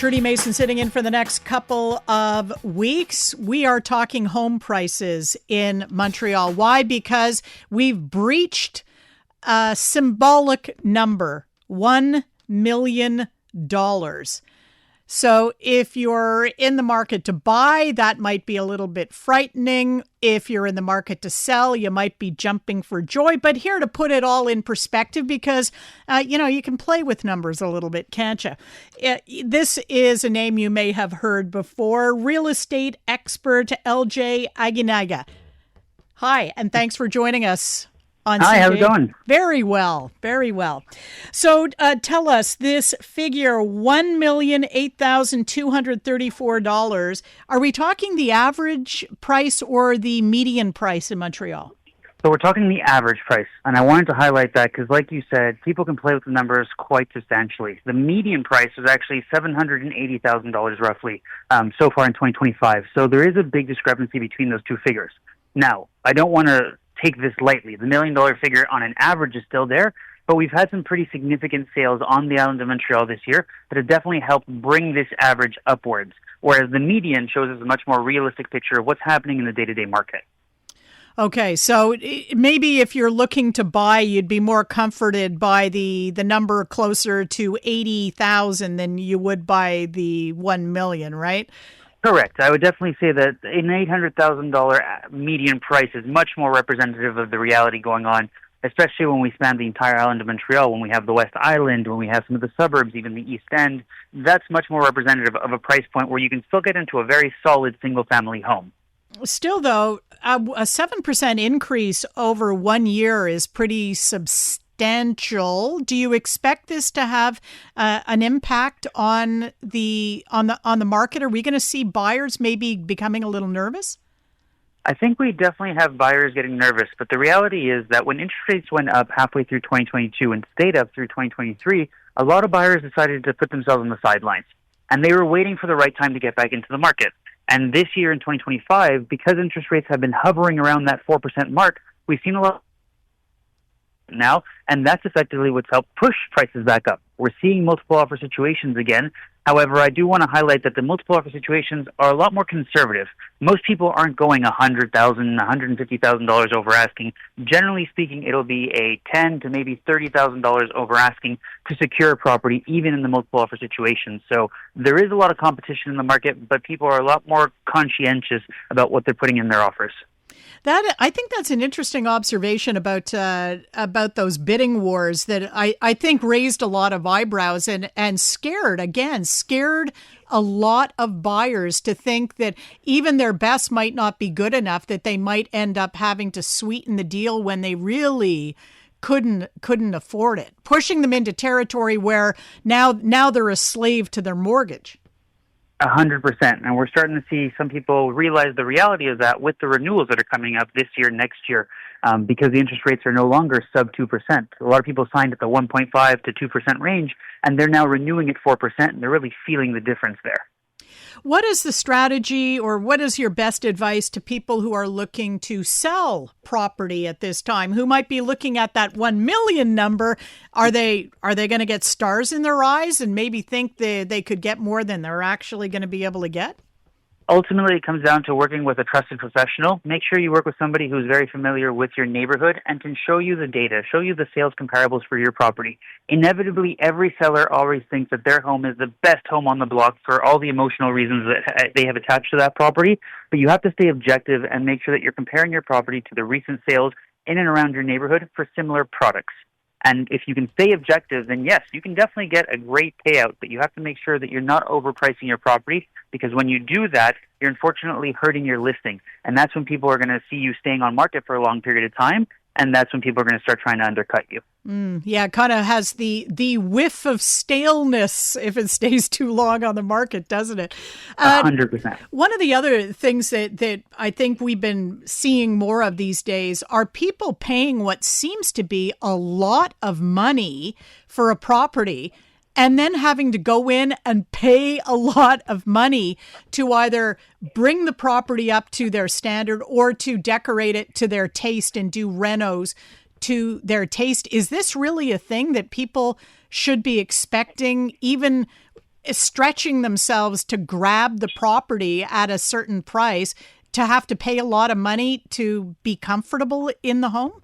Trudy Mason sitting in for the next couple of weeks. We are talking home prices in Montreal. Why? Because we've breached a symbolic number, $1 million. So if you're in the market to buy, that might be a little bit frightening. If you're in the market to sell, you might be jumping for joy. But here to put it all in perspective, because, you can play with numbers a little bit, can't you? This is a name you may have heard before. Real estate expert LJ Aguinaga. Hi, and thanks for joining us. Hi, how's it going? Very well, very well. So tell us, this figure, $1,008,234, are we talking the average price or the median price in Montreal? So we're talking the average price, and I wanted to highlight that because, like you said, people can play with the numbers quite substantially. The median price is actually $780,000 roughly so far in 2025. So there is a big discrepancy between those two figures. Now, I don't want to take this lightly. The $1 million figure on an average is still there, but we've had some pretty significant sales on the island of Montreal this year that have definitely helped bring this average upwards, whereas the median shows us a much more realistic picture of what's happening in the day-to-day market. Okay, so maybe if you're looking to buy, you'd be more comforted by the number closer to 80,000 than you would by the 1 million, right? Correct. I would definitely say that an $800,000 median price is much more representative of the reality going on, especially when we span the entire island of Montreal, when we have the West Island, when we have some of the suburbs, even the East End. That's much more representative of a price point where you can still get into a very solid single-family home. Still, though, a 7% increase over 1 year is pretty substantial. Do you expect this to have an impact on the market? Are we going to see buyers maybe becoming a little nervous? I think we definitely have buyers getting nervous, but the reality is that when interest rates went up halfway through 2022 and stayed up through 2023, a lot of buyers decided to put themselves on the sidelines, and they were waiting for the right time to get back into the market. And this year in 2025, because interest rates have been hovering around that 4% mark, we've seen a lot now, and that's effectively what's helped push prices back up. We're seeing multiple offer situations again. However, I do want to highlight that the multiple offer situations are a lot more conservative. Most people aren't going $100,000, $150,000 over asking. Generally speaking, it'll be a $10,000 to maybe $30,000 over asking to secure a property, even in the multiple offer situations. So there is a lot of competition in the market, but people are a lot more conscientious about what they're putting in their offers. I think that's an interesting observation about those bidding wars that I think raised a lot of eyebrows and scared a lot of buyers to think that even their best might not be good enough, that they might end up having to sweeten the deal when they really couldn't afford it, pushing them into territory where now they're a slave to their mortgage. 100%. And we're starting to see some people realize the reality of that with the renewals that are coming up this year, next year, because the interest rates are no longer sub 2%. A lot of people signed at the 1.5 to 2% range, and they're now renewing at 4%, and they're really feeling the difference there. What is the strategy, or what is your best advice to people who are looking to sell property at this time, who might be looking at that 1 million number? Are they going to get stars in their eyes and maybe think they could get more than they're actually going to be able to get? Ultimately, it comes down to working with a trusted professional. Make sure you work with somebody who's very familiar with your neighborhood and can show you the data, show you the sales comparables for your property. Inevitably, every seller always thinks that their home is the best home on the block for all the emotional reasons that they have attached to that property. But you have to stay objective and make sure that you're comparing your property to the recent sales in and around your neighborhood for similar products. And if you can stay objective, then yes, you can definitely get a great payout, but you have to make sure that you're not overpricing your property, because when you do that, you're unfortunately hurting your listing. And that's when people are going to see you staying on market for a long period of time, and that's when people are going to start trying to undercut you. Yeah, it kind of has the whiff of staleness if it stays too long on the market, doesn't it? 100%. One of the other things that I think we've been seeing more of these days are people paying what seems to be a lot of money for a property and then having to go in and pay a lot of money to either bring the property up to their standard or to decorate it to their taste and do renos to their taste. Is this really a thing that people should be expecting, even stretching themselves to grab the property at a certain price to have to pay a lot of money to be comfortable in the home?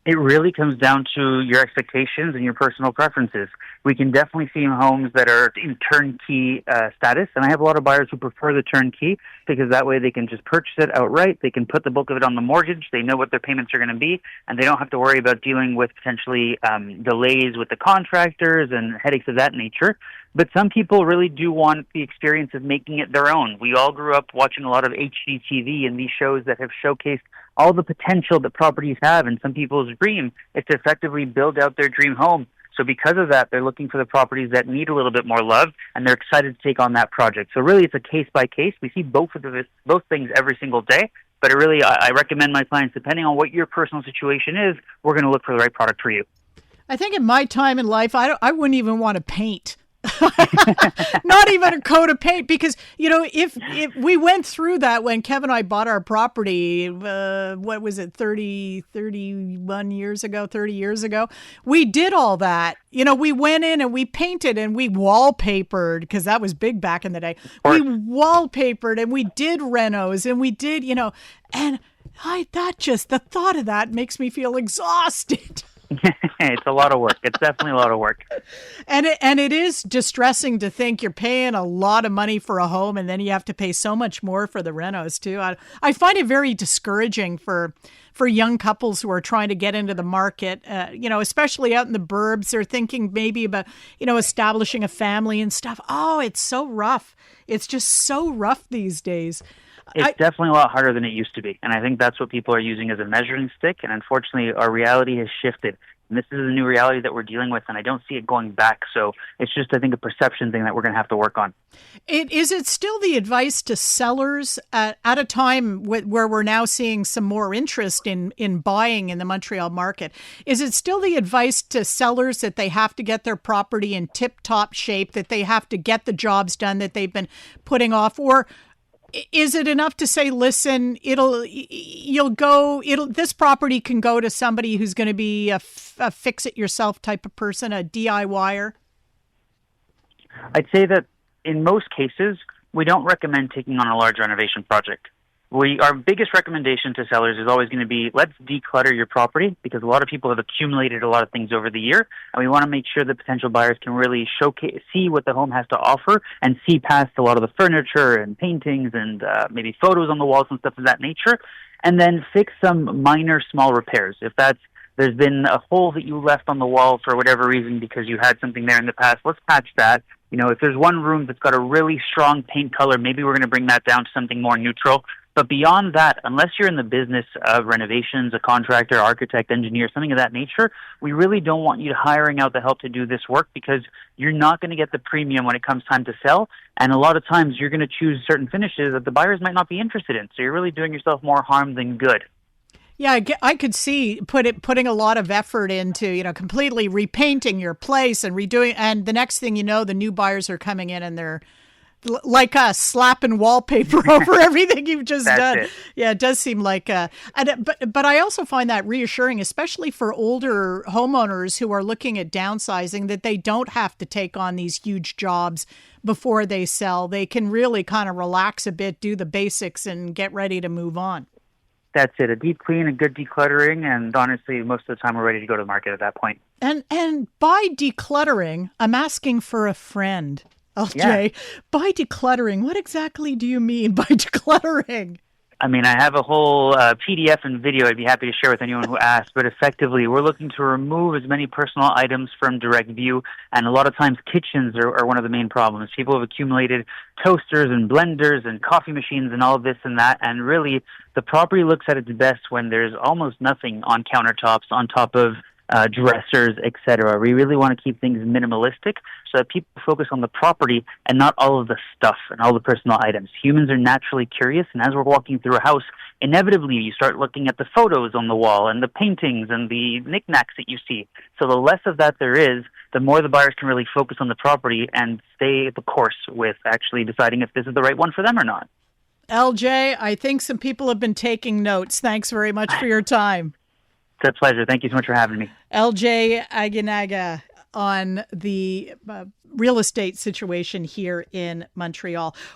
It really comes down to your expectations and your personal preferences. We can definitely see homes that are in turnkey status, and I have a lot of buyers who prefer the turnkey because that way they can just purchase it outright. They can put the bulk of it on the mortgage. They know what their payments are going to be, and they don't have to worry about dealing with potentially delays with the contractors and headaches of that nature. But some people really do want the experience of making it their own. We all grew up watching a lot of HGTV and these shows that have showcased all the potential that properties have, and some people's dream is to effectively build out their dream home. So because of that, they're looking for the properties that need a little bit more love, and they're excited to take on that project. So really, it's a case by case. We see both things every single day, but I recommend my clients, depending on what your personal situation is, we're going to look for the right product for you. I think in my time in life, I wouldn't even want to paint. Not even a coat of paint, because if we went through that when Kevin and I bought our property, what was it, 30 years ago, we did all that. We went in and we painted and we wallpapered, because that was big back in the day. We wallpapered and we did renos and we did, and the thought of that makes me feel exhausted. It's a lot of work. It's definitely a lot of work. And it is distressing to think you're paying a lot of money for a home and then you have to pay so much more for the renos too. I find it very discouraging for young couples who are trying to get into the market, especially out in the burbs. They're thinking maybe about, establishing a family and stuff. Oh, it's so rough. It's just so rough these days. It's definitely a lot harder than it used to be. And I think that's what people are using as a measuring stick. And unfortunately, our reality has shifted. And this is a new reality that we're dealing with, and I don't see it going back. So it's just, I think, a perception thing that we're going to have to work on. Is it still the advice to sellers at a time where we're now seeing some more interest in buying in the Montreal market? Is it still the advice to sellers that they have to get their property in tip-top shape, that they have to get the jobs done that they've been putting off? Or is it enough to say, listen, this property can go to somebody who's going to be a fix-it-yourself type of person, a DIYer? I'd say that in most cases, we don't recommend taking on a large renovation project. Our biggest recommendation to sellers is always going to be, let's declutter your property, because a lot of people have accumulated a lot of things over the year, and we want to make sure that potential buyers can really see what the home has to offer and see past a lot of the furniture and paintings and maybe photos on the walls and stuff of that nature, and then fix some minor small repairs. If there's been a hole that you left on the wall for whatever reason because you had something there in the past, let's patch that. If there's one room that's got a really strong paint color, maybe we're going to bring that down to something more neutral. But beyond that, unless you're in the business of renovations, a contractor, architect, engineer, something of that nature, we really don't want you hiring out the help to do this work, because you're not going to get the premium when it comes time to sell. And a lot of times you're going to choose certain finishes that the buyers might not be interested in. So you're really doing yourself more harm than good. Yeah, I could see putting a lot of effort into, completely repainting your place and redoing. And the next thing you know, the new buyers are coming in and they're like us, slapping wallpaper over everything you've just done. It. Yeah, it does seem like but I also find that reassuring, especially for older homeowners who are looking at downsizing, that they don't have to take on these huge jobs before they sell. They can really kind of relax a bit, do the basics, and get ready to move on. That's it. A deep clean, a good decluttering, and honestly, most of the time we're ready to go to the market at that point. And by decluttering, I'm asking for a friend. LJ, yeah. By decluttering, what exactly do you mean by decluttering? I mean, I have a whole PDF and video I'd be happy to share with anyone who asks, but effectively, we're looking to remove as many personal items from direct view, and a lot of times kitchens are one of the main problems. People have accumulated toasters and blenders and coffee machines and all of this and that, and really, the property looks at its best when there's almost nothing on countertops, on top of dressers, etc. We really want to keep things minimalistic so that people focus on the property and not all of the stuff and all the personal items. Humans are naturally curious, and as we're walking through a house, inevitably you start looking at the photos on the wall and the paintings and the knickknacks that you see. So the less of that there is, the more the buyers can really focus on the property and stay the course with actually deciding if this is the right one for them or not. LJ, I think some people have been taking notes. Thanks very much for your time. It's a pleasure. Thank you so much for having me. LJ Aguinaga, on the real estate situation here in Montreal.